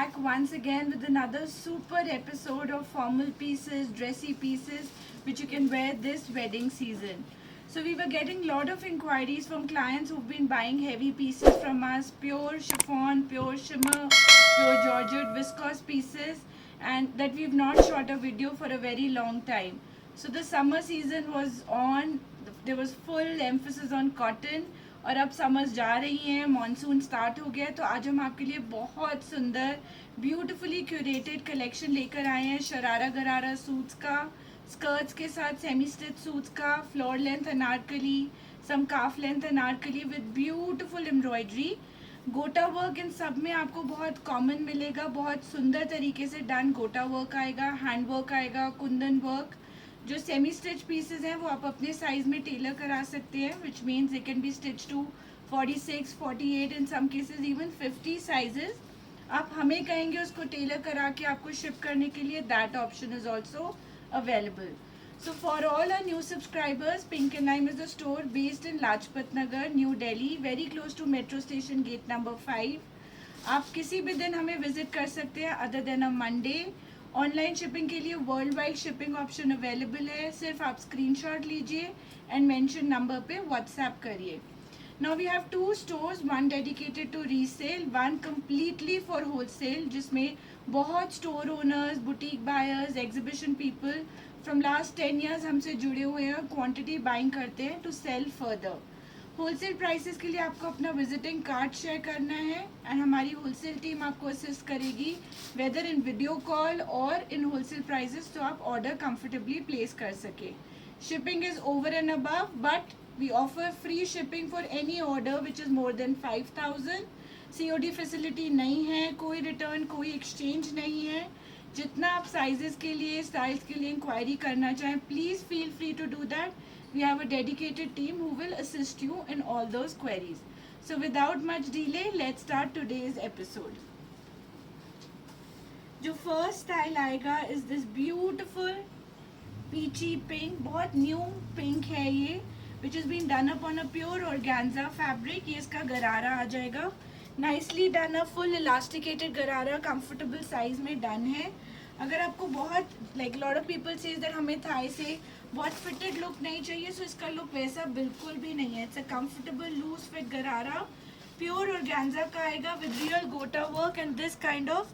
back once again with another super episode of formal pieces, dressy pieces, which you can wear this wedding season. So we were getting a lot of inquiries from clients who've been buying heavy pieces from us, pure chiffon, pure shimmer, pure georgette, viscose pieces, and that we've not shot a video for a very long time. So the summer season was on, there was full emphasis on cotton. और अब summers जा रही हैं, monsoon start हो गया है, तो आज हम आपके लिए बहुत सुंदर ब्यूटीफुली क्यूरेटेड कलेक्शन लेकर आए हैं शरारा गरारा सूट्स का, स्कर्ट्स के साथ सेमी स्टिच सूट्स का, floor length anarkali, some calf length anarkali with beautiful embroidery. Gota work इन सब में आपको बहुत कॉमन मिलेगा, बहुत सुंदर तरीके से डन गोटा वर्क आएगा, हैंड वर्क आएगा, कुंदन वर्क. जो सेमी स्टिच पीसेस हैं वो आप अपने साइज में टेलर करा सकते हैं, which means they can be stitch to 46, 48, in some cases even 50 sizes. आप हमें कहेंगे उसको टेलर करा के आपको शिप करने के लिए, that option is also available. So for all our new subscribers, Pink and Lime is a store based in Lajpat Nagar, New Delhi, very close to metro station gate number 5. आप किसी भी दिन हमें visit कर सकते हैं other than a Monday. Online shipping के लिए world wide shipping option available है, सिर्फ आप स्क्रीनशॉट लीजिए एंड मेंशन नंबर पे व्हाट्सएप करिए. Now we have two stores, one dedicated to resale, one completely for wholesale, जिसमें बहुत store owners, boutique buyers, exhibition people from last 10 years हमसे जुड़े हुए हैं, क्वांटिटी बाइंग करते हैं to sell further. Wholesale prices के लिए आपको अपना विजिटिंग कार्ड शेयर करना है एंड हमारी होलसेल टीम आपको असिस्ट करेगी वेदर इन वीडियो कॉल और इन होलसेल प्राइसेस, तो आप ऑर्डर कंफर्टेबली प्लेस कर सके. Shipping is over and above, but we offer free shipping for any order which is more than 5000. COD facility नहीं है, कोई रिटर्न, कोई एक्सचेंज नहीं है. जितना आप साइजेस के लिए, स्टाइल्स के लिए इंक्वायरी करना चाहें, please feel free to do that. We have a dedicated team who will assist you in all those queries. So without much delay, let's start today's episode. जो फर्स्ट स्टाइल आएगा is this beautiful peachy pink, बहुत new pink है ये, which has been done up on a pure organza fabric. ये इसका गरारा आ जाएगा, nicely done up, full elasticated गरारा, comfortable size में डन है. अगर आपको बहुत like lot of people says that हमें थाई से बहुत फिटेड लुक नहीं चाहिए, सो इसका लुक वैसा बिल्कुल भी नहीं है. It's a comfortable loose fit gharara, pure organza का आएगा with real gota work and this kind of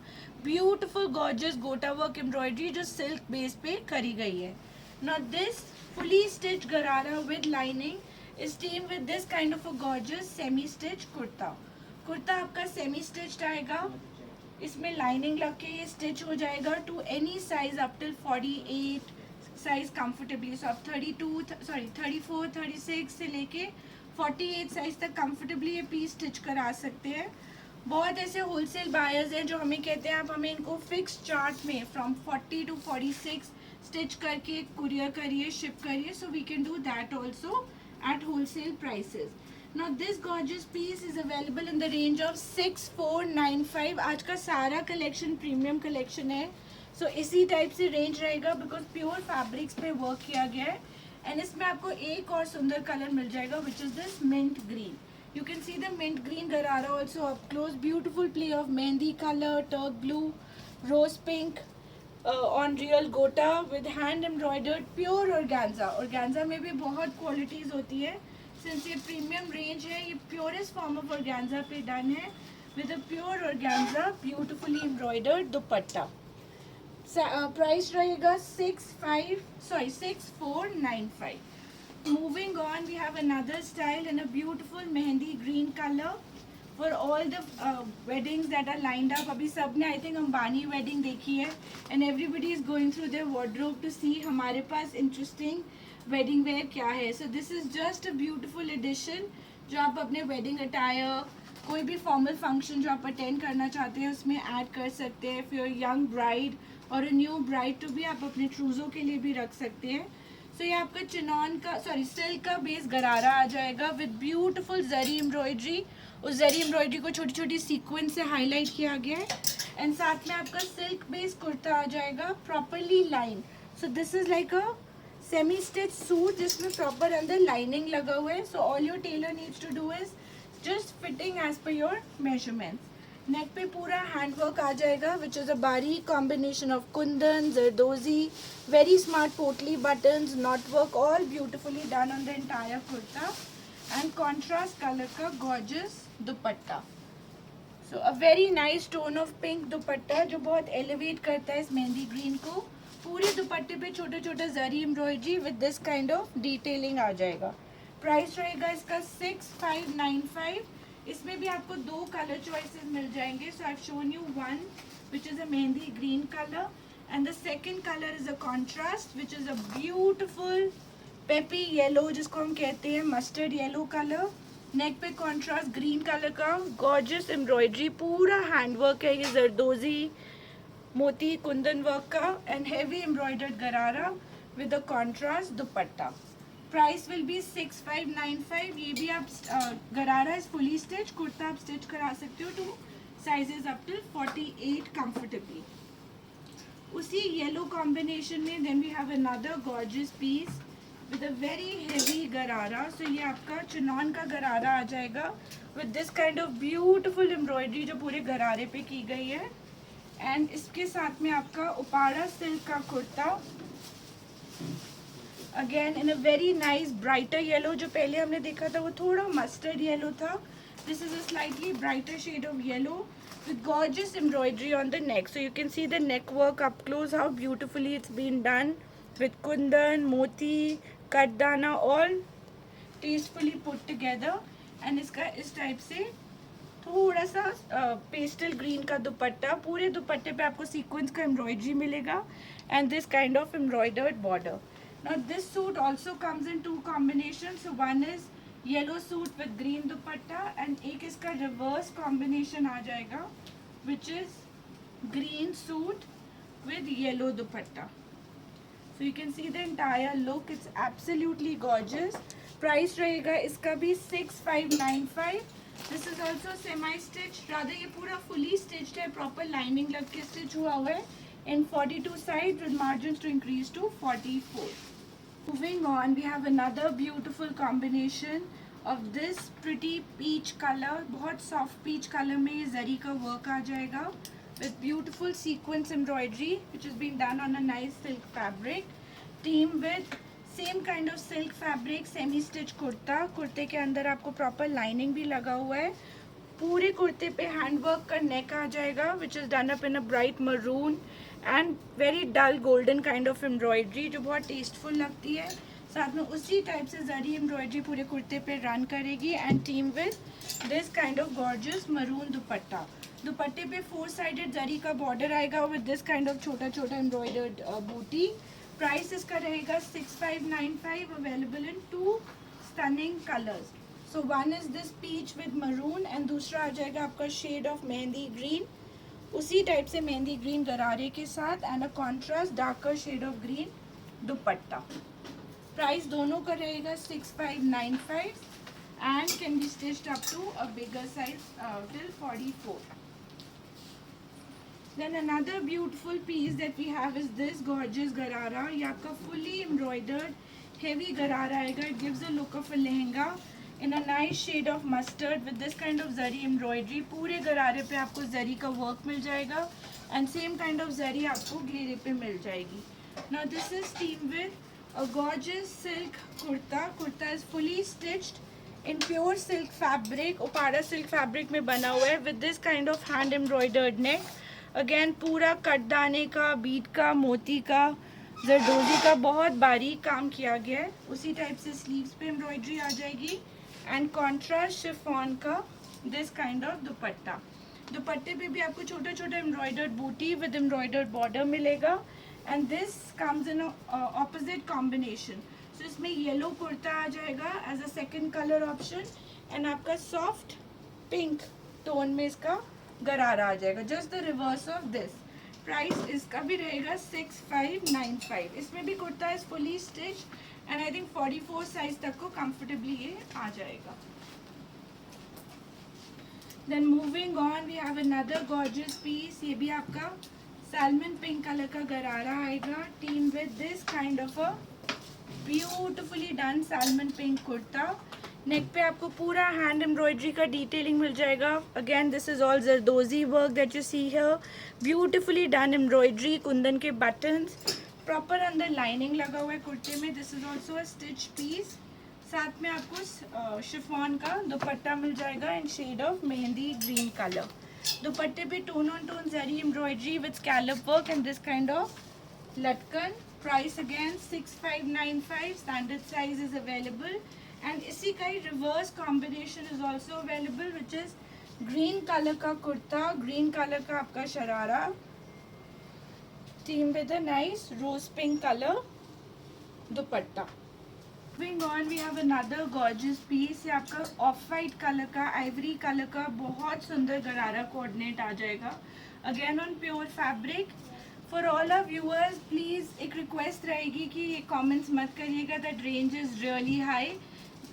beautiful gorgeous gota work embroidery जो सिल्क बेस पे करी गई है. Now this fully stitch gharara with lining is team with this kind of a gorgeous semi stitch kurta. Kurta आपका semi stitched आएगा, इसमें lining लग के ये स्टिच हो जाएगा to any size up till 48 size comfortably. So आप 34, 36 से लेके 48 साइज तक कंफर्टेबली ये पीस स्टिच करा सकते हैं. बहुत ऐसे होलसेल बायर्स हैं जो हमें कहते हैं आप हमें इनको फिक्स चार्ट में फ्रॉम 40 to 46 स्टिच करके कुरियर करिए, शिप करिए. So we can do that also at wholesale prices. Now this gorgeous piece is available in the range of 6495. आज का सारा कलेक्शन प्रीमियम कलेक्शन है, सो इसी टाइप से रेंज रहेगा बिकॉज प्योर फैब्रिक्स पे वर्क किया गया है. एंड इसमें आपको एक और सुंदर कलर मिल जाएगा which is this mint green. You can see the mint green gharara also up close, beautiful play of mehndi colour, turq blue, rose pink on real gota with hand embroidered pure organza. Organza में भी बहुत qualities होती है, since ये premium range है, ये purest form of organza पे done है with a pure organza beautifully embroidered dupatta. Price रहेगा 6495. Moving on, we have another style in a beautiful mehndi green colour for all the weddings that are lined up. अभी सब ने I think Ambani wedding देखी है and everybody is going through their wardrobe to see हमारे पास interesting wedding wear क्या है. So this is just a beautiful addition जो आप अपने वेडिंग अटायर, कोई भी फॉर्मल फंक्शन जो आप अटेंड करना चाहते हैं उसमें ऐड कर सकते हैं. फॉर यंग ब्राइड और अ न्यू ब्राइड टू भी आप अपने ट्रूजो के लिए भी रख सकते हैं. सो ये आपका चिनॉन का सिल्क का बेस गरारा आ जाएगा विद ब्यूटिफुल जरी एम्ब्रॉयडरी. उस जरी एम्ब्रॉयडरी को छोटी छोटी सीक्वेंस से हाईलाइट किया गया है एंड साथ में आपका सिल्क बेस कुर्ता आ जाएगा properly line. So this is like a semi stitch suit जिसमें प्रॉपर अंदर लाइनिंग लगा हुआ है. So all your tailor needs to do is just fitting as per your measurements. Neck पे पूरा हैंड वर्क आ जाएगा विच इज़ अ बारीक combination of kundan, zardozi, very smart potli buttons, knot work, all beautifully done on the entire kurta and contrast colour का gorgeous dupatta. So a very nice tone of pink dupatta जो बहुत elevate करता है इस मेहंदी ग्रीन को. पूरे दुपट्टे पे छोटे छोटे zari embroidery with this kind of detailing आ जाएगा. प्राइस रहेगा इसका 6595. इसमें भी आपको दो कलर चॉइसेस मिल जाएंगे. So I have shown you one which is a mehndi green colour and the second colour is a contrast which is a beautiful peppy yellow जिसको हम कहते हैं मस्टर्ड येलो कलर. नेक पे कॉन्ट्रास्ट ग्रीन कलर का gorgeous embroidery, पूरा handwork है ये जरदोजी मोती कुंदन वर्क का and heavy embroidered gharara with a contrast dupatta. Price will be 6595. ये भी आप गरारा इज फुली स्टिच, कुर्ता आप स्टिच करा सकते हो to sizes up till 48 comfortably. उसी येलो कॉम्बिनेशन में then we have another gorgeous piece with a very heavy गरारा. So ये आपका चिनॉन का गरारा आ जाएगा with this kind of beautiful embroidery जो पूरे गरारे पे की गई है. एंड इसके साथ में आपका उपाड़ा सिल्क का kurta again in a very nice brighter yellow. जो पहले हमने देखा था वो थोड़ा मस्टर्ड येलो था. This is a slightly brighter shade of yellow with gorgeous embroidery on the neck. So you can see the neck work up close, how beautifully it's been done with kundan, moti, कटदाना, all tastefully put together. And इसका इस type से थोड़ा सा pastel green का दुपट्टा. पूरे दुपट्टे पे आपको सीक्वेंस का एम्ब्रॉयडरी मिलेगा and this kind of embroidered border. Now this suit also comes in two combination. So one is yellow suit with green dupatta and एक इसका रिवर्स कॉम्बिनेशन आ जाएगा which is green suit with yellow dupatta. So you can see the entire look. It's absolutely gorgeous. Price रहेगा इसका भी 6595. This is also semi stitched. Rather ये पूरा fully stitched है, proper lining लग के stitch हुआ है in 42 sides with margins to increase to 44. Moving on, we have another beautiful combination of this pretty peach color. बहुत soft peach color में ये जरी का work आ जाएगा with beautiful sequence embroidery which has been done on a nice silk fabric. Team with same kind of silk fabric, semi stitch kurta. कुर्ते के अंदर आपको proper lining भी लगा हुआ है. पूरे कुर्ते पे हैंड वर्क का नेक आ जाएगा which is done up in a bright maroon and very dull golden kind of embroidery जो बहुत टेस्टफुल लगती है. साथ में उसी टाइप से जरी एम्ब्रॉयडरी पूरे कुर्ते पे रन करेगी and team with this kind of gorgeous maroon दुपट्टा. दुपट्टे पे 4 साइडेड जरी का बॉर्डर आएगा विद दिस काइंड ऑफ छोटा छोटा एम्ब्रॉयडर्ड बूटी. प्राइस इसका रहेगा 6595. Available in 2 stunning colours. So one is this peach with maroon and दूसरा आ जाएगा आपका शेड ऑफ मेहंदी ग्रीन. उसी टाइप से मेहंदी ग्रीन गरारे के साथ and a contrast darker shade of green dupatta. Price दोनों का रहेगा 6595 and can be stitched up to a bigger size till 44. Then another beautiful piece that we have is this gorgeous garara. ये आपका fully embroidered heavy garara आएगा. It gives a look of a lehenga in a nice shade of mustard with this kind of zari embroidery. पूरे गरारे पे आपको जरी का work मिल जाएगा and same kind of zari आपको घेरे पे मिल जाएगी. Now this is teamed with a gorgeous silk kurta. Kurta is fully stitched in pure silk fabric. Uppada silk fabric में बना हुआ है with this kind of hand embroidered neck. Again पूरा कटदाने का, बीट का, मोती का, जरदोजी का बहुत बारीक काम किया गया है. उसी टाइप से स्लीव्स पे एम्ब्रॉयडरी आ जाएगी एंड कॉन्ट्रास्ट शिफॉन का दिस काइंड ऑफ दुपट्टा. दुपट्टे पे भी आपको छोटा छोटा एम्ब्रॉयडर्ड बूटी विद एम्ब्रॉयडर्ड बॉर्डर मिलेगा and this comes in opposite combination. So इसमें येलो कुर्ता आ जाएगा as a second colour option and आपका सॉफ्ट पिंक टोन में इसका गरारा आ जाएगा, just the reverse of this. Price इसका भी रहेगा 6595. इसमें भी kurta is fully stitch and I think 44 size तक को कंफर्टेबली ये आ जाएगा. Then moving on we have another gorgeous piece. ये भी आपका सैल्मन पिंक कलर का गरारा आएगा team with this kind of a beautifully done salmon pink kurta. Neck पे आपको पूरा हैंड एम्ब्रॉयडरी का डिटेलिंग मिल जाएगा. Again this is all zardozi work that you see here. Beautifully done embroidery, kundan के बटन्स, प्रॉपर अंदर लाइनिंग लगा हुआ है कुर्ते में. This is also a stitch piece. साथ में आपको शिफॉन का दुपट्टा मिल जाएगा in shade of mehndi green colour. दुपट्टे पे tone on tone zari embroidery with scallop work and this kind of लटकन. Price again 6595. Standard size is available. And इसी का ही reverse combination is also available which is green colour का kurta, green colour का आपका sharara, theme with a nice rose pink colour dupatta. Moving on, we have another gorgeous piece. ये आपका off white colour का, ivory colour का बहुत सुंदर गरारा कोऑर्डिनेट आ जाएगा. Again on pure fabric. For all our viewers please एक रिक्वेस्ट रहेगी कि ये कमेंट्स मत करिएगा that range is really high.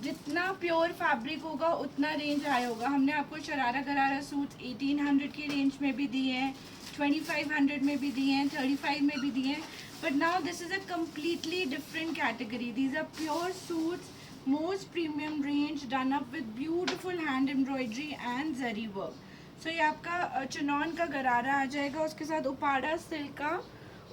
जितना प्योर फैब्रिक होगा उतना रेंज हाई होगा. हमने आपको शरारा गरारा सूट 1800 की रेंज में भी दिए हैं, 2500 में भी दिए हैं, 35 में भी दिए हैं. But now this is a completely different category. These are pure suits, most premium range, done up with beautiful hand embroidery and zari work. So ये आपका चिनॉन का गरारा आ जाएगा, उसके साथ उपाड़ा सिल्क का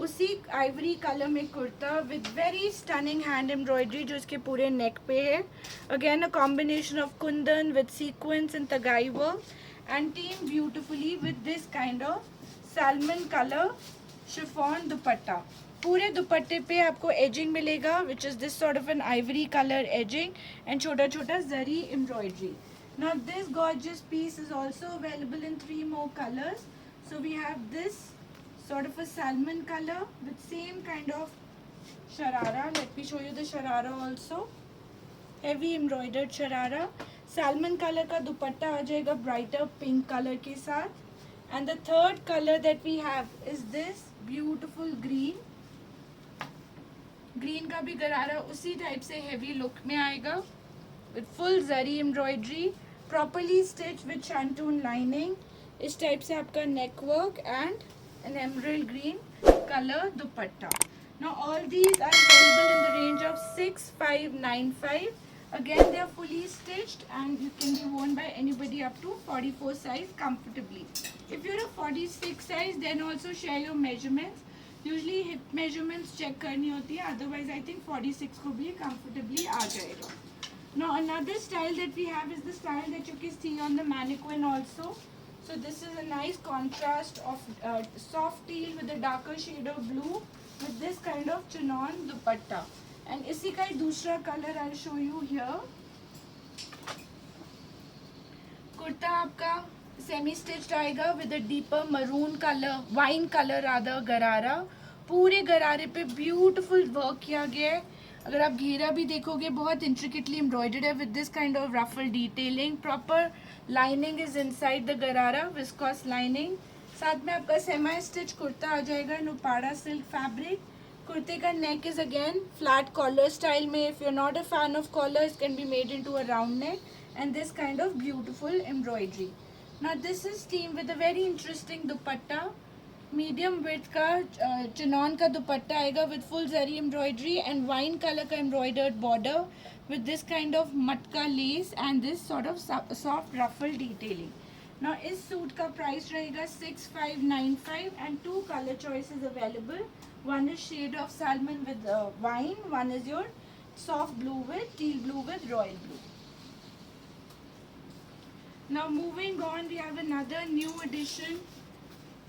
उसी आइवरी कलर में kurta with very stunning hand embroidery जो इसके पूरे नेक पे है. Again a combination of kundan with sequins and तगाई work and team beautifully with this kind of salmon colour chiffon dupatta. पूरे दुपट्टे पे आपको एजिंग मिलेगा which is this sort of an ivory colour edging and छोटा छोटा zari embroidery. Now this gorgeous piece is also available in 3 more colors. So we have this sort of a salmon color with same kind of sharara. Let me show you the sharara also. Heavy embroidered sharara. Salmon color का दुपट्टा आ जाएगा brighter pink color के साथ. And the third color that we have is this beautiful green. Green का भी गरारा उसी type से हेवी लुक में आएगा with full zari embroidery, properly stitch with shantoon lining. इस टाइप से आपका neck work and an emerald green colour dupatta. Now all these are available in the range of 6595. Again they are fully stitched and you can be worn by anybody up to 44 size comfortably. If you're a 46 size then also share your measurements. Usually hip measurements check करनी होती है, otherwise I think 46 को भी comfortably आ जाएगा. Now another style that we have is the style that you can see on the mannequin also. So this is a nice contrast of soft teal with a darker shade of blue with this kind of chiffon dupatta. And इसी का ही दूसरा colour I show you here. Kurta आपका semi stitched आएगा with a deeper maroon colour, wine colour आधा गरारा. पूरे गरारे पे ब्यूटीफुल वर्क किया गया है. अगर आप घेरा भी देखोगे बहुत इंट्रिकेटली एम्ब्रॉयडर्ड है with this kind of ruffle detailing. Proper lining is inside the gharara, viscose lining. साथ में आपका सेमी स्टिच कुर्ता आ जाएगा इन उपाड़ा सिल्क फैब्रिक. कुर्ते का neck is again flat collar style में. If you are not a fan of collars can be made into a round neck and this kind of beautiful embroidery. Now this is team with a very interesting dupatta. Medium width का chinon का दुपट्टा आएगा with full zari embroidery and wine colour का embroidered border with this kind of matka lace and this sort of soft रफल detailing. Now इस suit का price रहेगा 6595 and 2 colour choices available. One is shade of salmon with wine, one is your soft blue with teal blue with royal blue. Now moving on, we have another new addition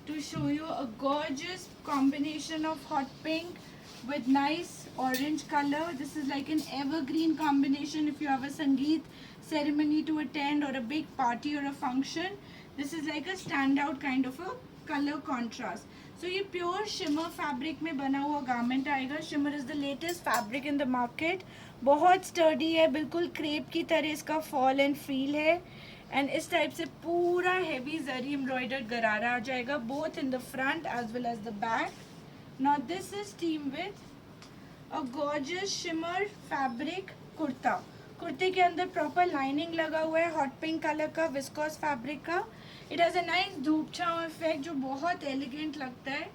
to show you a gorgeous combination of hot pink with nice orange color. This is like an evergreen combination if you have a Sangeet ceremony to attend or a big party or a function. This is like a standout kind of a color contrast. So ये pure shimmer fabric में बना हुआ garment आएगा. Shimmer is the latest fabric in the market. बहुत sturdy है, बिल्कुल crepe की तरह इसका fall and feel है. एंड इस टाइप से पूरा हेवी जरी एम्ब्रॉयडर्ड गरारा आ जाएगा both in the front as well as the back. Now this is team with a gorgeous shimmer fabric kurta. कुर्ते के अंदर प्रॉपर लाइनिंग लगा हुआ है हॉट पिंक कलर का विस्कोस फैब्रिक का. इट हैज़ अ नाइस धूप छांव इफेक्ट जो बहुत एलिगेंट लगता है.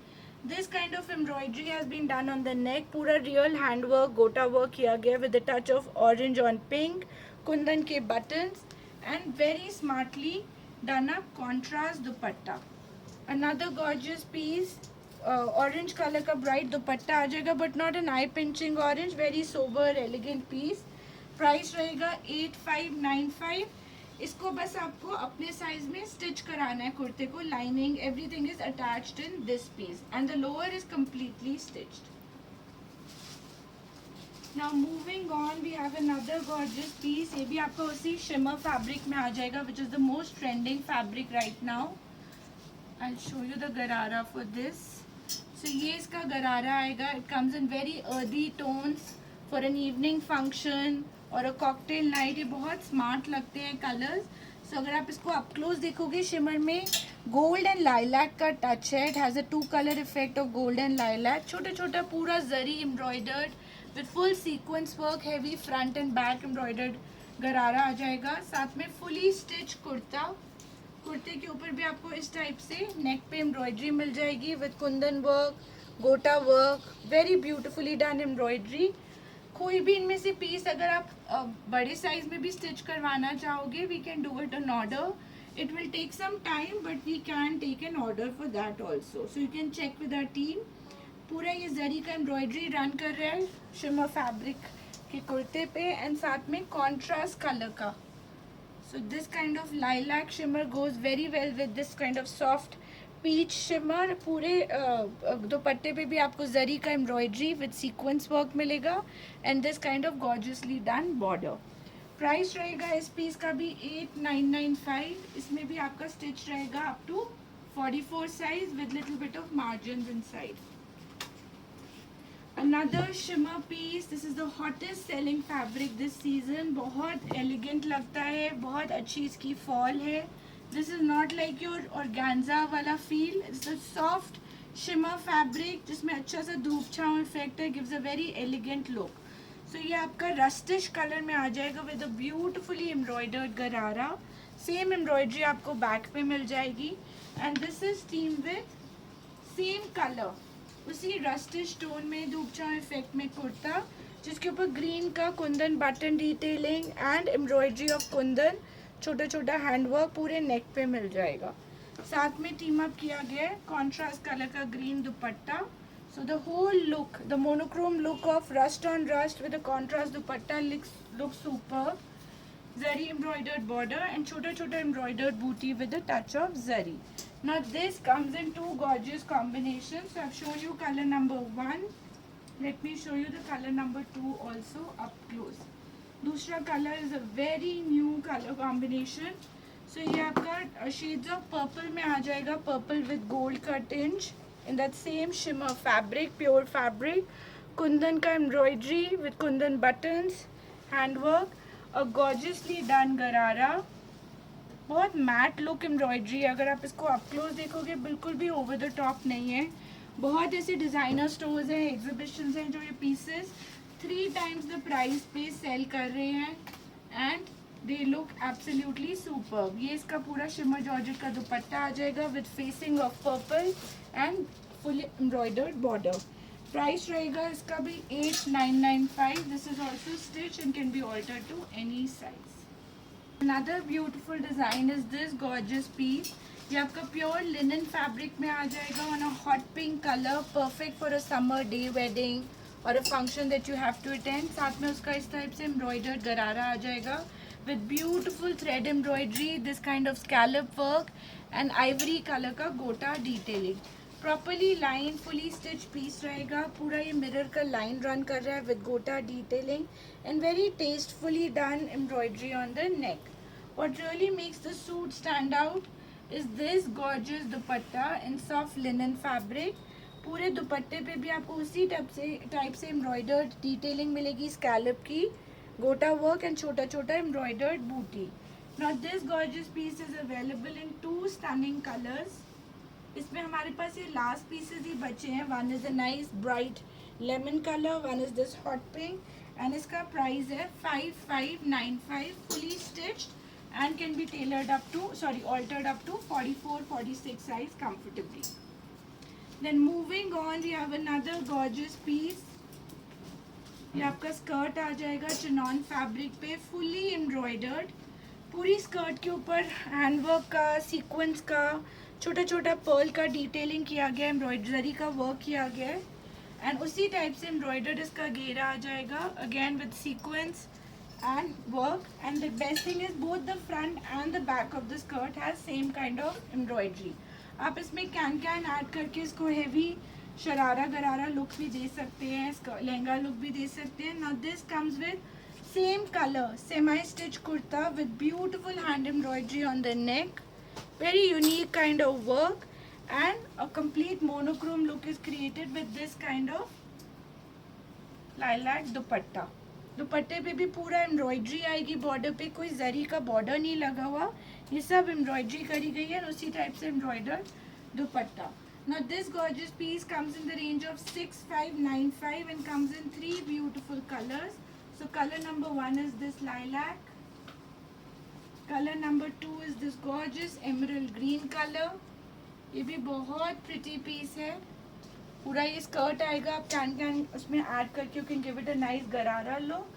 This kind of embroidery has been done on the नेक. पूरा रियल हैंड वर्क गोटा वर्क किया गया with the touch of orange on pink. kundan ke buttons, and very smartly done up contrast dupatta. Another gorgeous piece, orange color का bright दुपट्टा आ जाएगा, but not an eye pinching orange, very sober elegant piece. Price रहेगा 8595. इसको बस आपको अपने size में stitch कराना है कुर्ते को. Lining everything is attached in this piece and the lower is completely stitched. Now moving on, we have another gorgeous piece. ये भी आपको उसी shimmer fabric में आ जाएगा, which is the most trending fabric right now. I'll show you the garara for this. So ये इसका garara आएगा. It comes in very earthy tones for an evening function और a cocktail night. ये बहुत smart लगते हैं colors. So अगर आप इसको up close देखोगे, shimmer में gold and lilac का touch है. It has a 2 color effect of gold and lilac. छोटा छोटा पूरा जरी embroidered with full sequence work, heavy front and back embroidered गरारा आ जाएगा. साथ में fully stitched कुर्ता. कुर्ते के ऊपर भी आपको इस टाइप से नेक पे एम्ब्रॉयडरी मिल जाएगी विद कुंदन वर्क, गोटा work, very beautifully done embroidery. कोई भी इनमें से पीस अगर आप बड़े साइज में भी स्टिच करवाना चाहोगे, we can do it on order. It will take some time but we can take an order for that also. So you can check with our team. पूरा ये जरी का एम्ब्रॉयडरी रन कर रहा है शिमर फैब्रिक के कुर्ते पे and साथ में कॉन्ट्रास्ट कलर का. So this kind of lilac shimmer goes very well with this kind of soft peach shimmer. पूरे दुपट्टे पे भी आपको जरी का एम्ब्रॉयडरी विद सीक्वेंस वर्क मिलेगा and this kind of gorgeously done border. Price रहेगा इस पीस का भी 8995. इसमें भी आपका स्टिच रहेगा up to 44 size with little bit of margin inside. Another shimmer piece. This is the hottest selling fabric this season. बहुत elegant लगता है, बहुत अच्छी इसकी fall है. This is not like your organza वाला feel. It's a soft shimmer fabric जिसमें अच्छा सा धूप छाँव effect है, gives a very elegant look. So ये आपका rustish color में आ जाएगा with a beautifully embroidered गरारा. Same embroidery आपको back पे मिल जाएगी and this is teamed with same color. उसी रस्टिश टोन में धूप छाँव इफेक्ट में कुर्ता जिसके ऊपर ग्रीन का Kundan button detailing and embroidery of Kundan, छोटा छोटा हैंडवर्क पूरे नेक पे मिल जाएगा. साथ में टीम अप किया गया है कॉन्ट्रास्ट कलर का green dupatta. So the whole look, the monochrome look of rust on rust with the contrast dupatta look super. Zari embroidered border and छोटा छोटा embroidered booty with a touch of zari. Now this comes in two gorgeous combinations. So I've shown you color number 1. Let me show you the color number 2 also up close. दूसरा color is a very new color combination. So ये आपका shades of purple में आ जाएगा, purple with gold का tinge in that same shimmer fabric, pure fabric. Kundan का embroidery with Kundan buttons, handwork. A gorgeously done गरारा. बहुत मैट लुक एम्ब्रॉयडरी. अगर आप इसको अप क्लोज देखोगे बिल्कुल भी ओवर द टॉप नहीं है. बहुत ऐसे डिज़ाइनर स्टोर्स हैं, एग्जीबिशंस हैं जो ये पीसेस 3 times द प्राइस पे सेल कर रहे हैं and they look absolutely superb. ये इसका पूरा शिमर जॉर्जेट का दुपट्टा आ जाएगा with facing of purple and full embroidered border. Price रहेगा इसका भी 8995. This is also stitch and can be altered to any size. Another beautiful design is this gorgeous piece. ये आपका प्योर लिनन फैब्रिक में आ जाएगा on a hot pink colour, perfect for a summer day wedding और a function that you have to attend. साथ में उसका इस टाइप से एम्ब्रॉयडर्ड गरारा आ जाएगा with beautiful thread embroidery, this kind of scallop work and ivory color का गोटा detailing. Properly line, fully stitched piece रहेगा. पूरा ये mirror का line run कर रहा है with गोटा detailing and very tastefully done embroidery on the neck. What really makes the suit stand out is this gorgeous dupatta in soft linen fabric. पूरे दुपट्टे पे भी आपको उसी टाइप से embroidered detailing मिलेगी scallop की, गोटा वर्क एंड छोटा छोटा एम्ब्रॉयडर्ड बूटी. Now this gorgeous piece is available in 2 stunning colors. इसमें हमारे पास ये लास्ट पीसेस ही बचे हैं. One is a nice bright lemon colour, one is this hot pink and इसका प्राइस है 5595. Fully stitched and can be tailored up to altered up to 44-46 size comfortably. Then moving on, we have another gorgeous piece. ये आपका skirt आ जाएगा chinon fabric पे, fully embroidered. पूरी skirt के ऊपर हैंडवर्क का, सीक्वेंस का, छोटा छोटा पर्ल का डिटेलिंग किया गया, एम्ब्रॉयडरी का वर्क किया गया है। एंड उसी टाइप से एम्ब्रॉयडर्ड इसका घेरा आ जाएगा, again with sequence and work. And the best thing is both the front and the back of the skirt has same kind of embroidery. आप इसमें कैन ऐड करके इसको हेवी शरारा गरारा लुक भी दे सकते हैं, लहंगा लुक भी दे सकते हैं। Now this comes with same colour semi stitch kurta with beautiful hand embroidery on the neck, very unique kind of work, and a complete monochrome look is created with this kind of lilac दुपट्टा। दुपट्टे पे भी पूरा embroidery आएगी, border पे कोई जरी का border नहीं लगा हुआ, ये सब एम्ब्रॉयडरी करी गई है, उसी टाइप से embroidered dupatta. Now this gorgeous piece comes in the range of 6595 and comes in 3 beautiful colors. So color number 1 is this lilac, color number 2 is this gorgeous emerald green color, ये भी बहुत pretty piece है। पूरा ये skirt आएगा, आप can उसमें add करके you can give it a nice gharara look.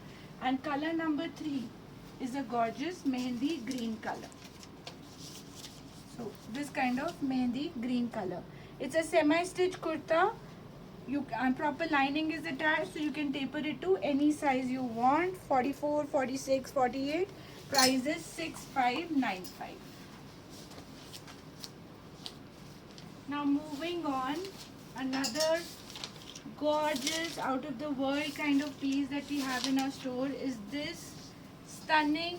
And colour number 3 is a gorgeous mehndi green colour. So this kind of mehndi green colour, it's a semi stitch kurta, you proper lining is attached, so you can taper it to any size you want, 44, 46, 48. Price is 6595. Now moving on, another gorgeous out of the world kind of piece that we have in our store is this stunning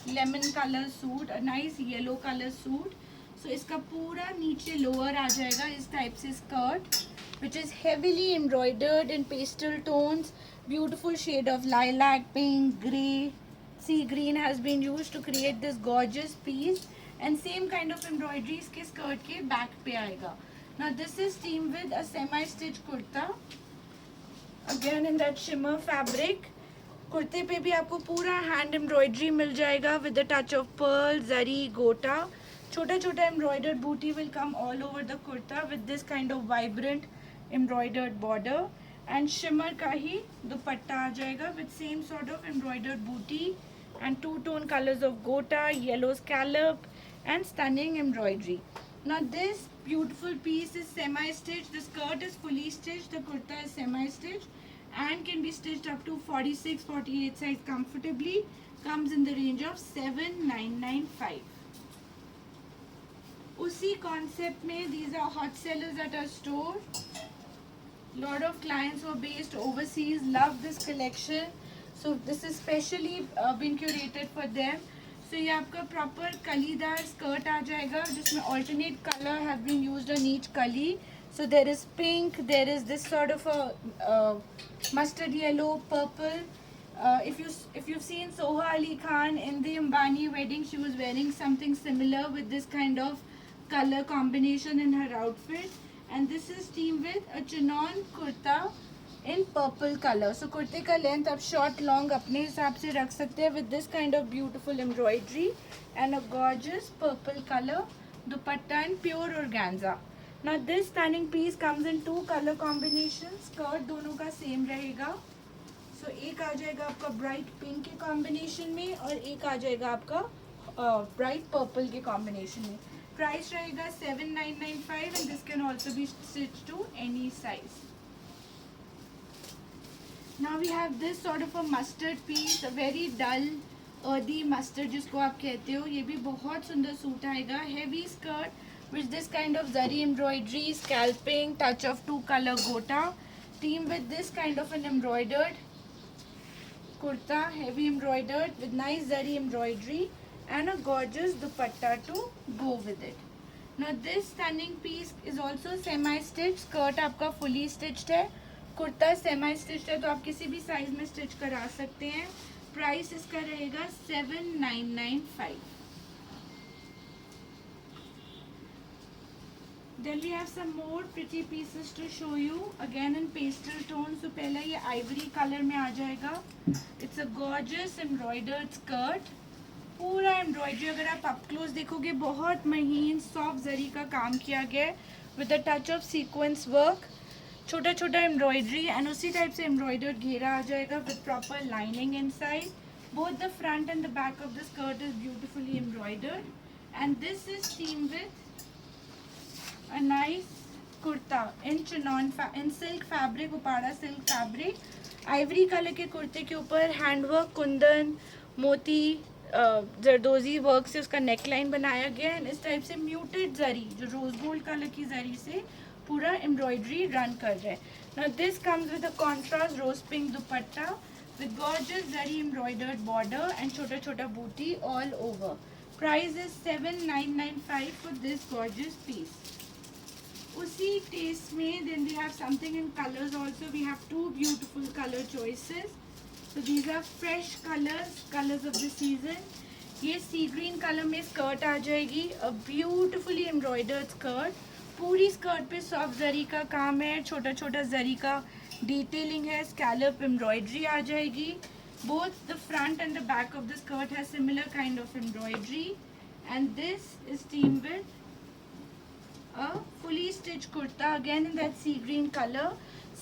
lemon color suit, a nice yellow color suit. So इसका पूरा नीचे lower आ जाएगा इस type से skirt, which is heavily embroidered in pastel tones, beautiful shade of lilac, pink, grey, sea green has been used to create this gorgeous piece, and same kind of embroidery इसके skirt के back पे आएगा। Now this is teamed with a semi-stitch kurta, again in that shimmer fabric. कुर्ते पे भी आपको पूरा hand embroidery मिल जाएगा with the touch of pearl, zari, gota, छोटा छोटा एम्ब्रॉयडर्ड बूटी will come all over the kurta with this kind of vibrant embroidered border, and shimmer का ही दुपट्टा आ जाएगा with same sort of embroidered booty and two-tone colors of gota, yellow scallop, and stunning embroidery. Now this beautiful piece is semi-stitched. The skirt is fully stitched. The kurta is semi-stitched and can be stitched up to 46, 48 size comfortably. Comes in the range of 7995. उसी concept में these are hot sellers at our store. Lot of clients who are based overseas love this collection, so this is specially been curated for them. So ये आपका proper कलीदार skirt आ जाएगा जिसमें alternate color have been used on each कली. So there is pink, there is this sort of a mustard yellow, purple. If you've seen Soha Ali Khan in the Ambani wedding, she was wearing something similar with this kind of color combination in her outfit. And this is teamed with a chinon kurta in purple color. So kurte ka length आप short long अपने हिसाब से रख सकते हैं with this kind of beautiful embroidery and a gorgeous purple color dupatta and pure organza. Now this stunning piece comes in 2 color combinations. Skirt दोनों का same रहेगा. So एक आ जाएगा आपका bright pink के combination में और एक आ जाएगा आपका bright purple के combination में. Price रहेगा 7995 and this can also be stitched to any size. Now we have this sort of a mustard piece, a very dull earthy mustard जिसको आप कहते हो, ये भी बहुत सुंदर सूट आएगा. Heavy skirt with this kind of zari embroidery, scalping, touch of 2 color gota, teamed with this kind of an embroidered kurta, heavy embroidered with nice zari embroidery and a gorgeous dupatta to go with it. Now this stunning piece is also semi-stitched. Skirt आपका fully stitched है, kurta semi stitch है, तो आप किसी भी size में stitch करा सकते हैं. प्राइस इसका रहेगा 7995. Then we have some more pretty pieces to show you, again in pastel tones. तो पहला ये ivory color में आ जाएगा. It's a gorgeous embroidered skirt. पूरा एम्ब्रॉयडरी अगर आप अप क्लोज देखोगे बहुत महीन सॉफ्ट जरी का काम किया गया है with a touch of sequence work. छोटा छोटा एम्ब्रॉयडरी एंड उसी टाइप से एम्ब्रॉयडर्ड घेरा आ जाएगा with proper lining inside. Both the front and the back of the skirt is beautifully embroidered, and this is teamed with a nice kurta in in silk fabric, upada silk fabric. Ivory color के कुर्ते के ऊपर handwork, Kundan, मोती, जरदोजी work से उसका neck line बनाया गया है. इस टाइप से म्यूटेड जरी, जो रोज गोल्ड कलर की जरी से पूरा एम्ब्रॉयडरी रन कर रहा है. Now this comes with a contrast rose pink dupatta with gorgeous zari embroidered border and chota chota booty all over. Price is 7995 for this gorgeous piece. Usi taste mein, then we have something in colors also. We have two beautiful color choices. So these are fresh colors of the season. ये सी green colour में skirt आ जाएगी, अ beautifully embroidered skirt. पूरी skirt पे soft जरी का काम है, छोटा छोटा जरी का डिटेलिंग है, स्कैलप एम्ब्रॉयडरी आ जाएगी. Both the front end the back of the skirt has similar kind of embroidery and this is team with a fully stitched kurta again in that sea green color.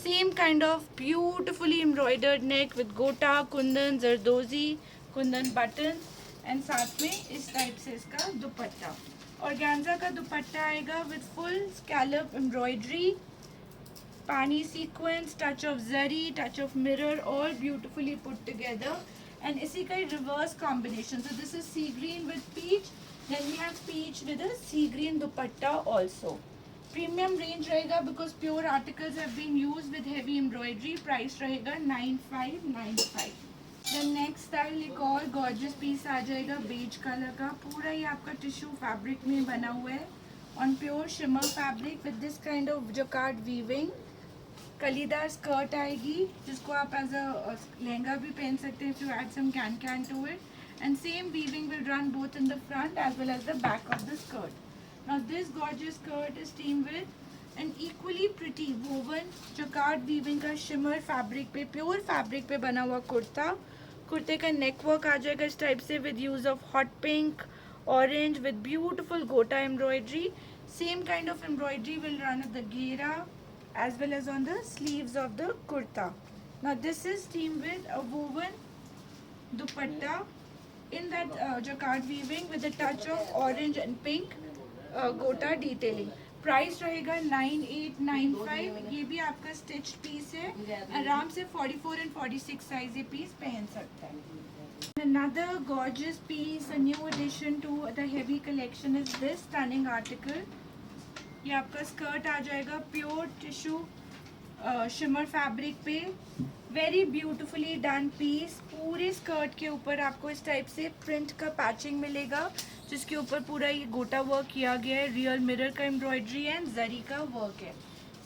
Same kind of beautifully embroidered neck with gota, kundan, zardozi, kundan buttons and साथ में इस type से इसका दुपट्टा. Organza का दुपट्टा आएगा with full scallop embroidery, pani sequence, touch of zari, touch of mirror, all beautifully put together. And इसी का reverse combination. So this is sea green with peach. Then we have peach with a sea green dupatta also. Premium range रहेगा because pure articles have been used with heavy embroidery. Price रहेगा 9595. The next style एक और gorgeous piece आ जाएगा beige color का. पूरा ये आपका tissue fabric में बना हुआ है on pure shimmer fabric with this kind of jacquard weaving. कलीदार स्कर्ट आएगी जिसको आप एज अ लहंगा भी पहन सकते हैं if you add some can to it. And same weaving will run both in the front as well as the back of the skirt. Now this gorgeous skirt is teamed with an equally pretty woven jacquard weaving का shimmer fabric पे, pure fabric पे बना हुआ कुर्ता. कुर्ते का neck work आ जाएगा इस type से with use of hot pink, orange with beautiful gota embroidery. Same kind of embroidery will run at the ghera as well as on the sleeves of the kurta. Now this is teamed with a woven dupatta in that jacquard weaving with a touch of orange and pink gota detailing. Price रहेगा 9895. ये भी आपका stitched piece है, आराम से 44 and 46 size ये piece पहन सकता है. Another gorgeous piece, a new addition to the heavy collection is this stunning article. ये आपका स्कर्ट आ जाएगा प्योर टिश्यू शिमर फैब्रिक पे. Very beautifully done piece. पूरे स्कर्ट के ऊपर आपको इस टाइप से प्रिंट का पैचिंग मिलेगा जिसके ऊपर पूरा ये गोटा वर्क किया गया है. रियल मिरर का एम्ब्रॉयडरी एंड जरी का वर्क है.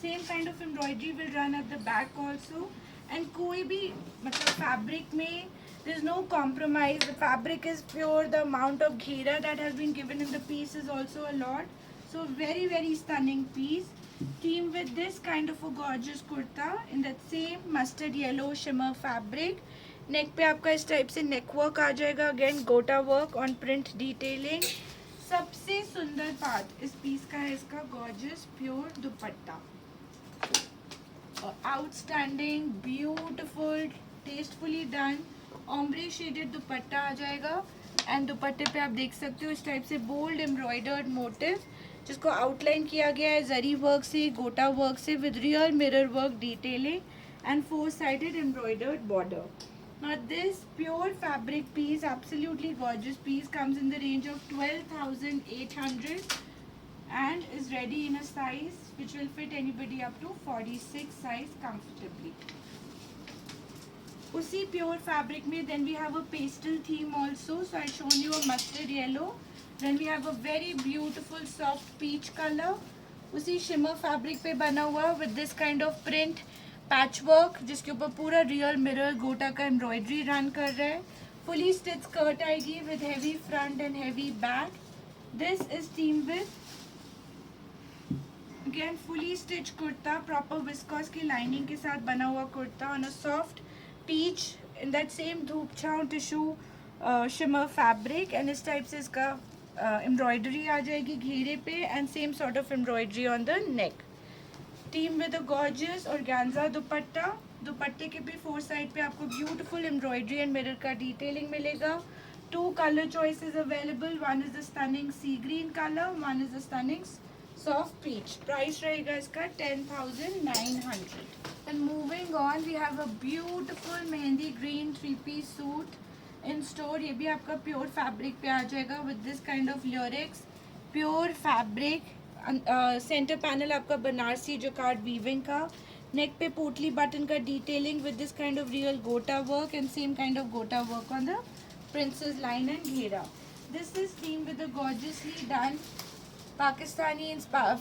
Same kind of embroidery will run at the back also. And कोई भी मतलब फैब्रिक में there is no compromise. The fabric is pure. The amount of ghera that has been given in the piece is also a lot. So very stunning piece. Team with this kind of a gorgeous kurta in that same mustard yellow shimmer fabric. Neck पे आपका इस type से neck work आ जाएगा. Again gota work on print detailing. सबसे सुंदर part इस piece का है इसका gorgeous pure दुपट्टा. Outstanding, beautiful, tastefully done. Ombre shaded dupatta आ जाएगा एंड दुपट्टे पे आप देख सकते हो इस टाइप से बोल्ड एम्ब्रॉयडर्ड मोटिव जिसको आउटलाइन किया गया है जरी वर्क से, गोटा वर्क से with real mirror work detailing and 4-sided embroidered border. Now this pure fabric piece, absolutely gorgeous piece, comes in the range of 12,800 and is ready in a size which will fit anybody up to 46 size comfortably. उसी pure fabric में then we have a pastel theme also. So I shown you a mustard yellow. Then we have a very beautiful soft peach colour. उसी shimmer fabric पे बना हुआ with this kind of print patch work जिसके ऊपर पूरा real mirror गोटा का embroidery run कर रहा है. फुली स्टिच स्कर्ट आएगी with heavy front end heavy back. This is team with again fully stitch kurta, proper viscous की लाइनिंग के साथ बना हुआ kurta on a soft peach in that same धूप छाँव tissue shimmer fabric and इस टाइप से इसका एम्ब्रॉयडरी आ जाएगी घेरे पे and same sort of embroidery on the neck. Team with a gorgeous organza dupatta. दुपट्टे के भी फोर साइड पे आपको ब्यूटीफुल एम्ब्रॉयडरी एंड मिरर का डिटेलिंग मिलेगा. Two colour choices available. One is the stunning sea green colour, one is the stunning soft peach. Price रहेगा इसका 10,900. And moving on we have a beautiful mehndi green 3-piece suit in store. ये भी आपका pure fabric पे आ जाएगा with this kind of lyrics. Pure fabric. Centre panel आपका Banarasi जोकार्ड weaving का. नेक पे पोटली बटन का detailing with this kind of real gota work and same kind of gota work on the princess line and ghera. This is themed with a gorgeously done Pakistani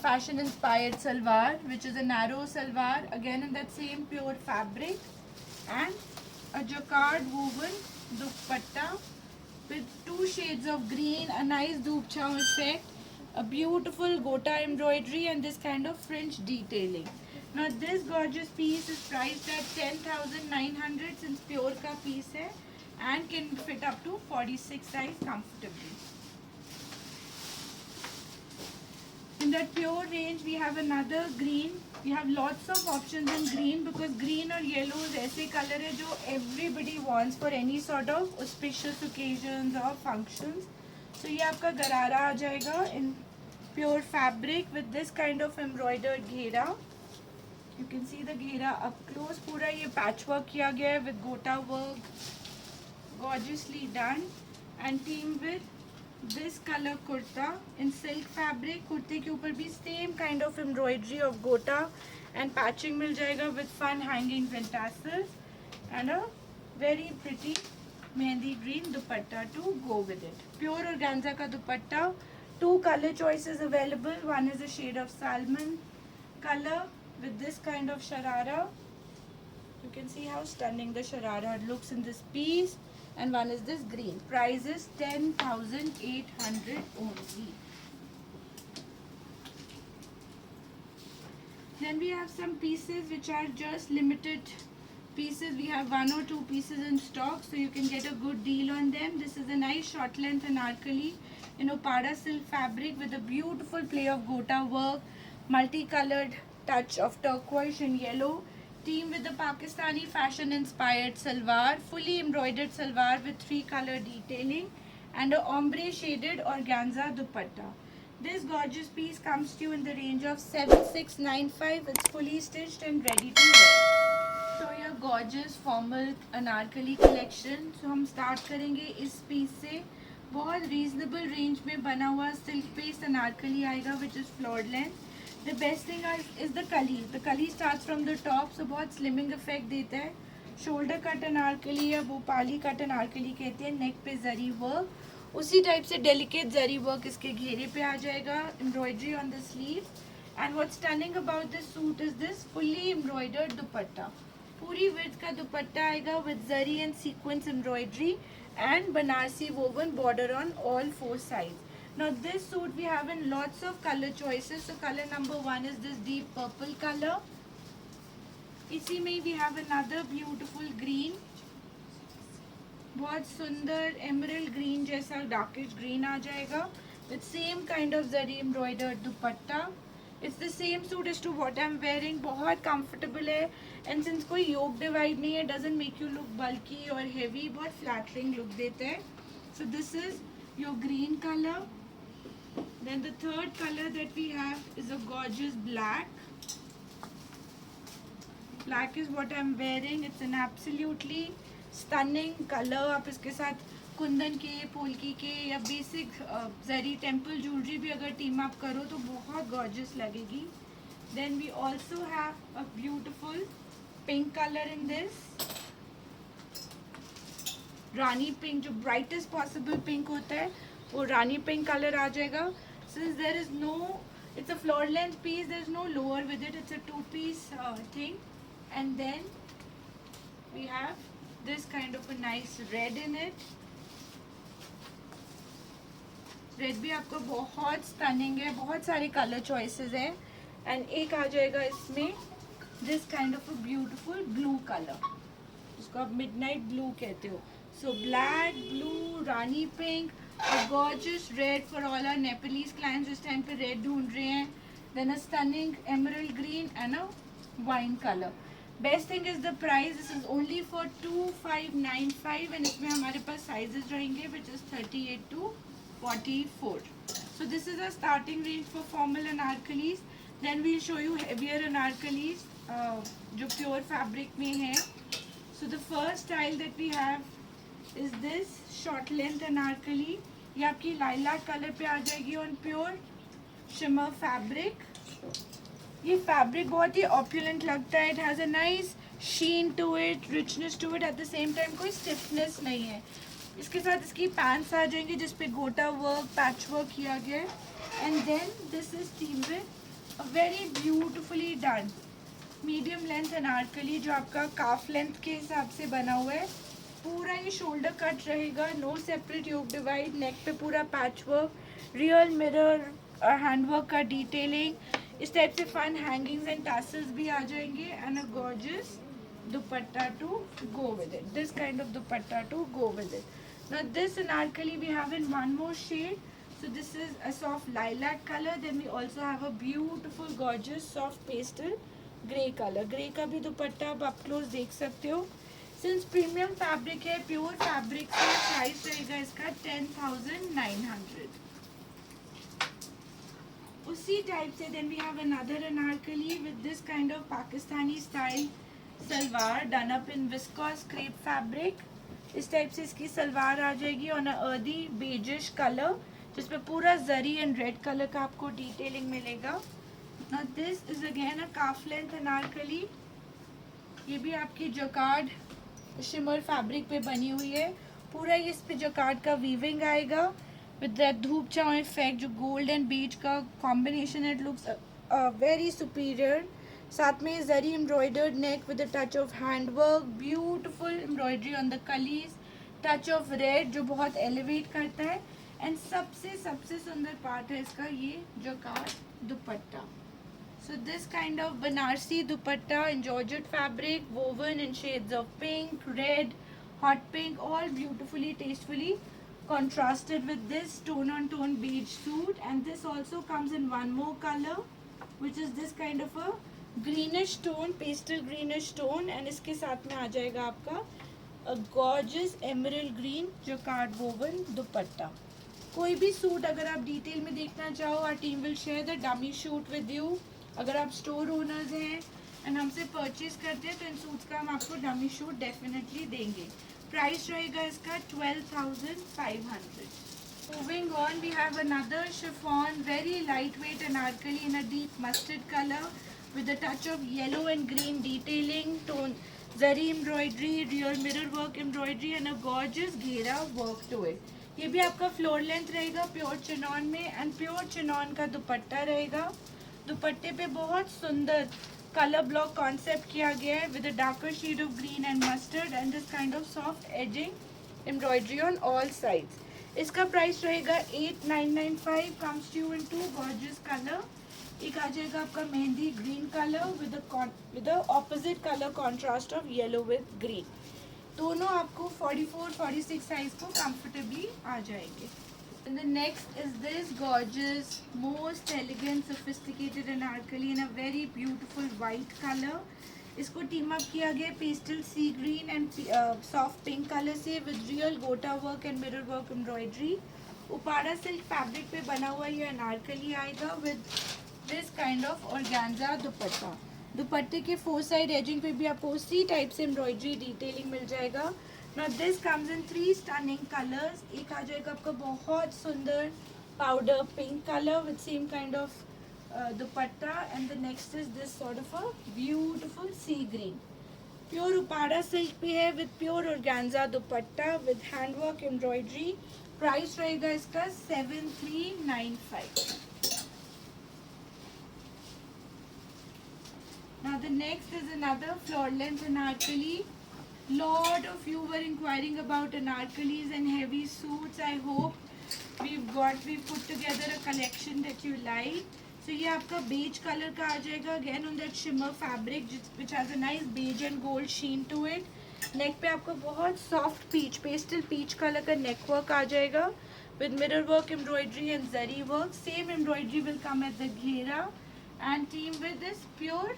fashion inspired salwar, which is a narrow salwar, again in that same pure fabric, and a jacquard woven dupatta with two shades of green, a nice dupchau effect, a beautiful gota embroidery and this kind of French detailing. Now this gorgeous piece is priced at 10,900 since pure ka piece hai and can fit up to 46 size comfortably. In that pure range we have another green. We have lots of options in green because green or yellow is ऐसे color है जो everybody wants for any sort of auspicious occasions or functions. So ये आपका गरारा आ जाएगा in pure fabric with this kind of embroidered घेरा. You can see the घेरा up close. पूरा ये patchwork किया गया है with gota work, gorgeously done, and team with this color kurta in silk fabric. कुर्ते के ऊपर भी same kind of embroidery of gota and patching मिल जाएगा with fun hangings and tassels and a very pretty mehndi green dupatta to go with it. Pure organza का दुपट्टा. Two color choices available. One is a shade of salmon color with this kind of sharara. You can see how stunning the sharara looks in this piece. And one is this green. Price is 10,800 only. Then we have some pieces which are just limited pieces. We have 1 or 2 pieces in stock, so you can get a good deal on them. This is a nice short length anarkali in Opada silk fabric with a beautiful play of gota work, multicolored touch of turquoise and yellow. Team with the Pakistani fashion inspired salwar, fully embroidered salwar with 3 color detailing and a ombre shaded organza dupatta. This gorgeous piece comes to you in the range of 7,695. It's fully stitched and ready to wear. So your gorgeous formal anarkali collection. So हम start करेंगे इस piece से. बहुत reasonable range में बना हुआ silk based anarkali आएगा which is floored length. The best thing is the कली. The कली starts from the top, so बहुत slimming effect देता है. Shoulder cut अनारकली या भोपाली कट अनारकली कहते हैं. नेक पे जरी वर्क, उसी टाइप से डेलिकेट जरी वर्क इसके घेरे पे आ जाएगा. Embroidery on the sleeve. And what's stunning about this suit is this fully embroidered दुपट्टा. पूरी width का दुपट्टा आएगा with zari and sequence embroidery and Banarasi woven border on all 4 sides. Now this suit we have in lots of color choices. So color number 1 is this deep purple color. इसी में we have another beautiful green. बहुत सुंदर emerald green जैसा darkish green आ जाएगा with same kind of zari embroidered dupatta. It's the same suit as to what I'm wearing. बहुत comfortable है and since कोई yoke divide नहीं है, doesn't make you look bulky or heavy. बहुत flattering look देता है. So this is your green color. Then the third color that we have is a gorgeous black. Black is what I'm wearing. It's an absolutely stunning color. आप इसके साथ कुंदन के, पोल्की के या basic जरी temple jewellery भी अगर टीम अप करो तो बहुत gorgeous लगेगी. Then we also have a beautiful pink color in this. Rani pink, जो brightest possible pink होता है वो रानी पिंक कलर आ जाएगा. Since there is no, it's a floor length piece, there's no lower with it. It's a 2-piece thing. And then we have this kind of a nice red in it. Red भी आपको बहुत stunning है. बहुत सारे color choices हैं. And एक आ जाएगा इसमें this kind of a beautiful blue color. जिसको आप midnight blue कहते हो. So black, blue, rani pink, a gorgeous red for all our Nepalese clients. इस टाइम पे red ढूंढ रहे हैं. then a stunning emerald green and a wine color. Best thing is the price. This is only for 2595 and इसमें हमारे पास sizes रहेंगे which is 38 to 44. So this is a starting range for formal anarkalis. Then we'll show you heavier anarkalis जो pure fabric में है. So the first style that we have is this short length anarkali. ये आपकी lilac color पे आ जाएगी on pure shimmer fabric. ये fabric बहुत ही ऑप्युलेंट लगता है. It has a nice sheen to it, richness to it, at the same time कोई स्टिफनेस नहीं है. इसके साथ इसकी पैंट्स आ जाएंगी जिस पे गोटा वर्क, पैच वर्क किया गया है. And then this is team with a very beautifully done medium length anarkali जो आपका काफ लेंथ के हिसाब से बना हुआ है. पूरा ये शोल्डर कट रहेगा, no separate yoke divide. Neck पे पूरा patch work, real mirror, handwork का डिटेलिंग. इस टाइप से फन हैंगिंग्स एंड टैसल्स भी आ जाएंगे and a gorgeous dupatta to go with it. This kind of dupatta to go with it. Now this anarkali we have in one more shade. So this is a soft lilac color. Then we also have a beautiful gorgeous soft pastel grey color. Grey का भी दुपट्टा आप up close देख सकते हो. Since premium fabric है, pure fabric से price रहेगा इसका 10,900. उसी टाइप से then we have another anarkali with this kind of Pakistani style salwar done up in viscose crepe fabric. इस टाइप से इसकी सलवार आ जाएगी on a earthy beigeish colour जिसपे पूरा जरी एंड रेड कलर का आपको डिटेलिंग मिलेगा. Now this is again a calf length Anarkali. ये भी आपकी जकार्ड शिमर फैब्रिक पे बनी हुई है. पूरा ये इस पे जकार्ड का वीविंग आएगा with that धूप छाँव इफेक्ट जो गोल्ड एंड बीच का combination. It looks very superior. साथ में zari embroidered neck with a touch of hand work, beautiful embroidery on the कलीज, टच ऑफ रेड जो बहुत एलिवेट करता है. एंड सबसे सुंदर पार्ट है इसका ये jacquard dupatta. So this kind of Banarasi dupatta in georgette fabric woven in shades of pink, red, hot pink, all beautifully tastefully contrasted with this tone on tone beige suit. And this also comes in one more color which is this kind of a greenish tone, pastel greenish tone. and इसके साथ में आ जाएगा आपका a gorgeous emerald green jacquard woven दुपट्टा. कोई भी suit अगर आप डिटेल में देखना चाहो, our team will share the dummy shoot with you. अगर आप स्टोर ओनर्स हैं एंड हमसे परचेज करते हैं तो इन सूट्स का हम आपको डमी शूट डेफिनेटली देंगे. प्राइस रहेगा इसका 12,500. Moving on we have another chiffon very light weight anarkali in a deep mustard colour with a touch of yellow and green detailing, tone zari embroidery, real mirror work embroidery and a gorgeous ghera work to it. ये भी आपका floor length रहेगा pure chinon में and pure chinon का दुपट्टा रहेगा. दुपट्टे पे बहुत सुंदर कलर ब्लॉक कॉन्सेप्ट किया गया है with a darker shade of green and mustard and this kind of soft edging embroidery on all sides. इसका प्राइस रहेगा 8,995. Comes to you in two gorgeous colour. एक आ जाएगा आपका mehndi green colour with a opposite colour contrast of yellow with green. दोनों आपको 44-46 size को comfortably आ जाएंगे. And the next is this gorgeous, most elegant, sophisticated anarkali in a very beautiful white color. इसको team up किया गया pastel sea green and soft pink colour से with real gota work and mirror work embroidery. Uppada silk fabric पे बना हुआ ये अनारकली आएगा with this kind of organza dupatta. दुपट्टे के 4 साइड एजिंग पे भी आपको उसी टाइप से एम्ब्रॉयडरी डिटेलिंग मिल जाएगा. Now this comes in 3 stunning colors. एक आ जाएगा आपका बहुत सुंदर powder pink color with same kind of dupatta and the next is this sort of a beautiful sea green. Pure Uppada silk पे है with pure organza dupatta with handwork embroidery. Price रहेगा इसका 7,395. Now the next is another floor length anarkali. Lot of you were inquiring about anarkalis and heavy suits. I hope we've put together a collection that you like. So ये आपका beige color का आ जाएगा again on that shimmer fabric which has a nice beige and gold sheen to it. neck पे आपको बहुत soft peach pastel peach color का neck work आ जाएगा with mirror work embroidery and zari work. Same embroidery will come at the घेरा and team with this pure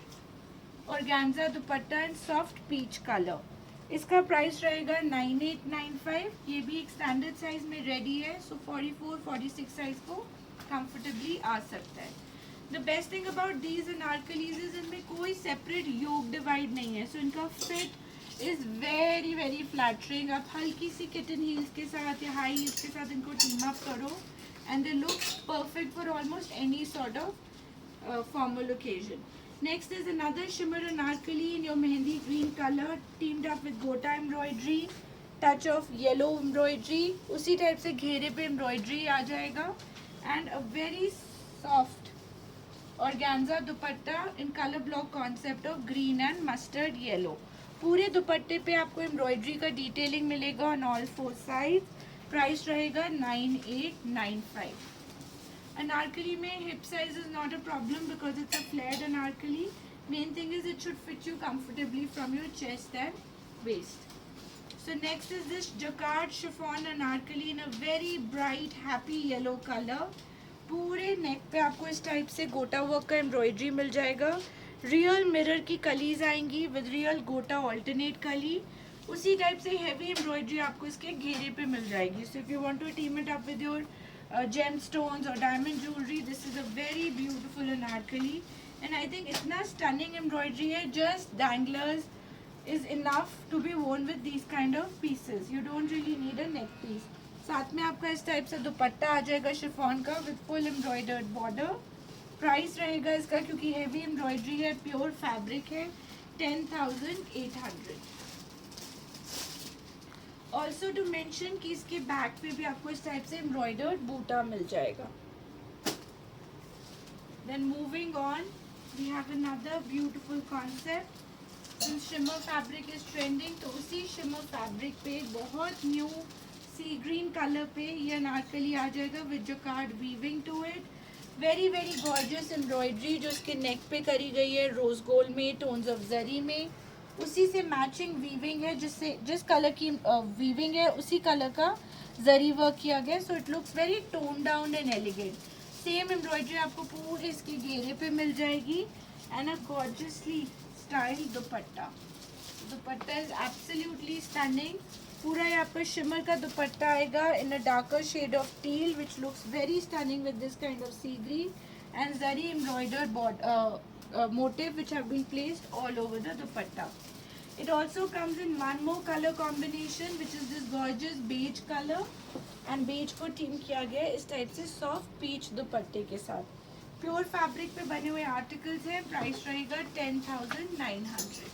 organza dupatta and soft peach color. इसका price रहेगा 9895. ये भी एक standard size में ready है, सो 44-46 साइज को कंफर्टेबली आ सकता है. The best thing about these अनारकलीज इज इनमें कोई सेपरेट योक डिवाइड नहीं है, सो इनका fit is very very flattering. आप हल्की सी किटन हील्स के साथ या हाई हील्स के साथ इनको टीम अप करो and they look perfect for almost any sort of formal occasion. Next is another shimmer anarkali in your mehendi green color, teamed up with gota embroidery, touch of yellow embroidery, उसी type से घेरे पे embroidery आ जाएगा and a very soft organza dupatta in color block concept of green and mustard yellow. पूरे दुपट्टे पे आपको embroidery का detailing मिलेगा on all four sides. Price रहेगा 9895. Anarkali में hip size is not a problem because it's a flared anarkali. Main thing is it should fit you comfortably from your chest and waist. So next is this jacquard chiffon anarkali in a very bright happy yellow color. पूरे neck पे आपको इस type से गोटा work का embroidery मिल जाएगा. Real mirror की कलीज आएंगी विद रियल गोटा ऑल्टरनेट कली. उसी टाइप से हैवी एम्ब्रॉयडरी आपको इसके घेरे पे मिल जाएगी. So if you want to team it up with your gemstones or diamond jewelry, this is a very beautiful anarkali and I think itna stunning embroidery hai, just danglers is enough to be worn with these kind of pieces. You don't really need a neck piece. साथ में आपका इस type से दुपट्टा आ जाएगा chiffon का with full embroidered border. Price रहेगा इसका, क्योंकि हेवी एम्ब्रॉयडरी है, प्योर फैब्रिक है, 10,800. ऑल्सो टू मेंशन कि इसके बैक पे भी आपको इस टाइप से एम्ब्रॉयडर्ड बूटा मिल जाएगा. Then moving on, we have another beautiful concept. Since shimmer fabric is trending, तो उसी शिमर फैब्रिक पे बहुत न्यू सी ग्रीन कलर पे ये अनारकली आ जाएगा with jacquard weaving to it. Very very gorgeous embroidery जो इसके नेक पे करी गई है रोज गोल्ड में, टोन्स ऑफ जरी में. उसी से मैचिंग वीविंग है, जिस कलर की वीविंग है उसी कलर का जरी वर्क किया गया. So it looks very tone down and elegant. Same embroidery आपको पूरे इसके घेरे पे मिल जाएगी एंड अ gorgeously style dupatta. Dupatta is absolutely stunning. पूरा ये आपका शिमर का दुपट्टा आएगा in a darker shade of teal which looks very stunning with this kind of sea green and zari embroidered motif which have been placed all over the dupatta. It also comes in one more color combination which is this gorgeous beige color and beige को theme किया गया है इस type से soft peach दुपट्टे के साथ. Pure fabric पे बने हुए आर्टिकल्स हैं. प्राइस रहेगा 10,900.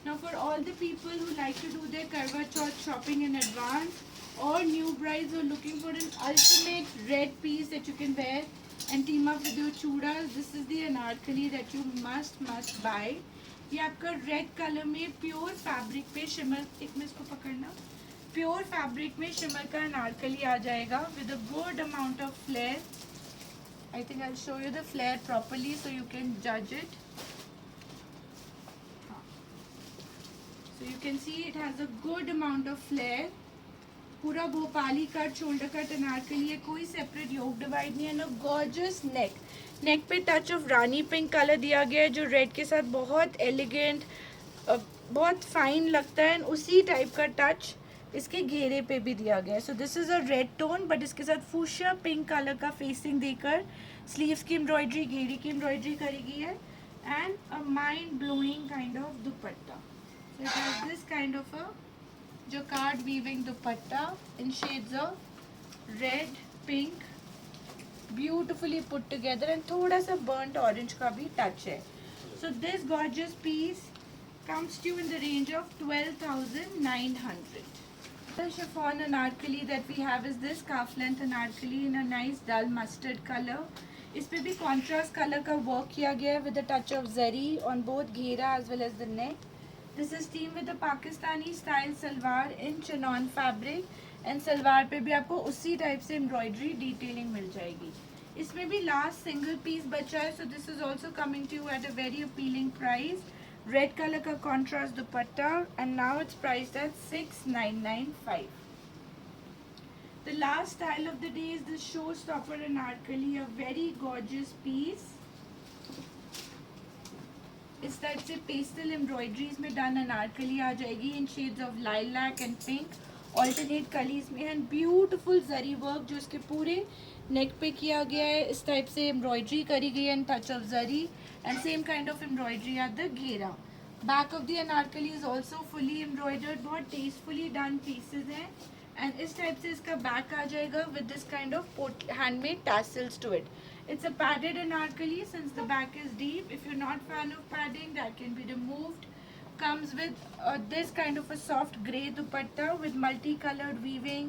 Now for all the people who like to do their Karwa Chauth shopping in advance or new brides who are looking for an ultimate red piece that you can wear and team up with your chudas, this is the anarkali that you must buy. ये आपका red colour में pure fabric पे shimmer, एक में इसको पकड़ना, pure fabric में shimmer का अनारकली आ जाएगा with a good amount of flare. I think I show you the flare properly so you can जज it. So you can see it has a good amount of flare. पूरा Bhopali cut, shoulder cut Anarkali है, कोई separate yoke divide नहीं है. ना gorgeous नेक, नेक पे touch of Rani pink colour दिया गया है जो रेड के साथ बहुत एलिगेंट, बहुत फाइन लगता है. उसी टाइप का टच इसके घेरे पे भी दिया गया है. So this is a red tone but इसके साथ फूशिया पिंक कलर का फेसिंग देकर स्लीव्स की एम्ब्रॉयडरी, घेरे की एम्ब्रॉयडरी करी गई है and a mind blowing kind of dupatta. So it has this kind of a jacquard weaving dupatta in shades of red, pink, beautifully put together and thoda sa burnt orange ka bhi touch hai. So this gorgeous piece comes to you in the range of 12,900. The chiffon anarkali that we have is this calf length anarkali in a nice dull mustard color. इस पे भी contrast color का work किया गया है with a touch of zari on both घेरा as well as the neck. This is teamed with the Pakistani style salwar in chinon fabric and salwar पे भी आपको उसी टाइप से embroidery detailing मिल जाएगी. इसमें भी last single piece बचा है, so this is also coming to you at a very appealing price. Red color का contrast dupatta and now it's priced at 6,995. The last style of the day is the showstopper anarkali, a very gorgeous piece. इस type से pastel embroideries में done anarkali आ जाएगी in shades of lilac and pink alternate कलीज में, and beautiful zari work जो इसके पूरे नेक पे किया गया है. इस टाइप से एम्ब्रॉयडरी करी गई है, and touch of zari, and same kind of embroidery at the घेरा. Back of the anarkali is also fully embroidered. बहुत टेस्टफुली डन पीसेज हैं, एंड इस टाइप से इसका बैक आ जाएगा with this kind of handmade tassels to it. It's a padded anarkali since the back is deep. If you're not fan of padding, that can be removed. Comes with this kind of a soft grey dupatta with multicolored weaving,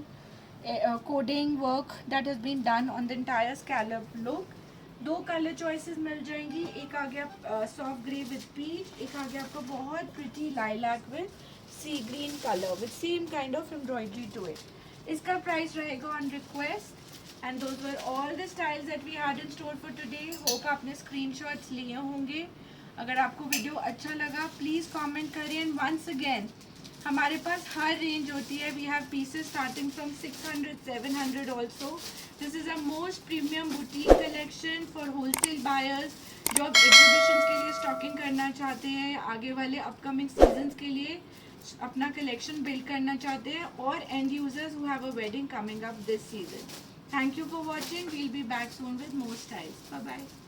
coding work that has been done on the entire scallop look. दो colour choices मिल जाएंगी. एक आ गया soft grey with peach, एक आ गया आपको बहुत pretty lilac with sea green colour with same kind of embroidery to it. इसका price रहेगा on request. And those were all the styles that we had in store for today. Hope आपने screenshots लिए होंगे. अगर आपको video अच्छा लगा please comment करिए. एंड वंस अगेन हमारे पास हर रेंज होती है. We have pieces starting from 600 700 also. This is a most premium boutique collection for wholesale buyers जो अब एग्जीबिशंस के लिए स्टॉकिंग करना चाहते हैं, आगे वाले अपकमिंग सीजन्स के लिए अपना कलेक्शन बिल्ड करना चाहते हैं, और and users who have a wedding coming up this season. Thank you for watching. We'll be back soon with more styles. Bye bye.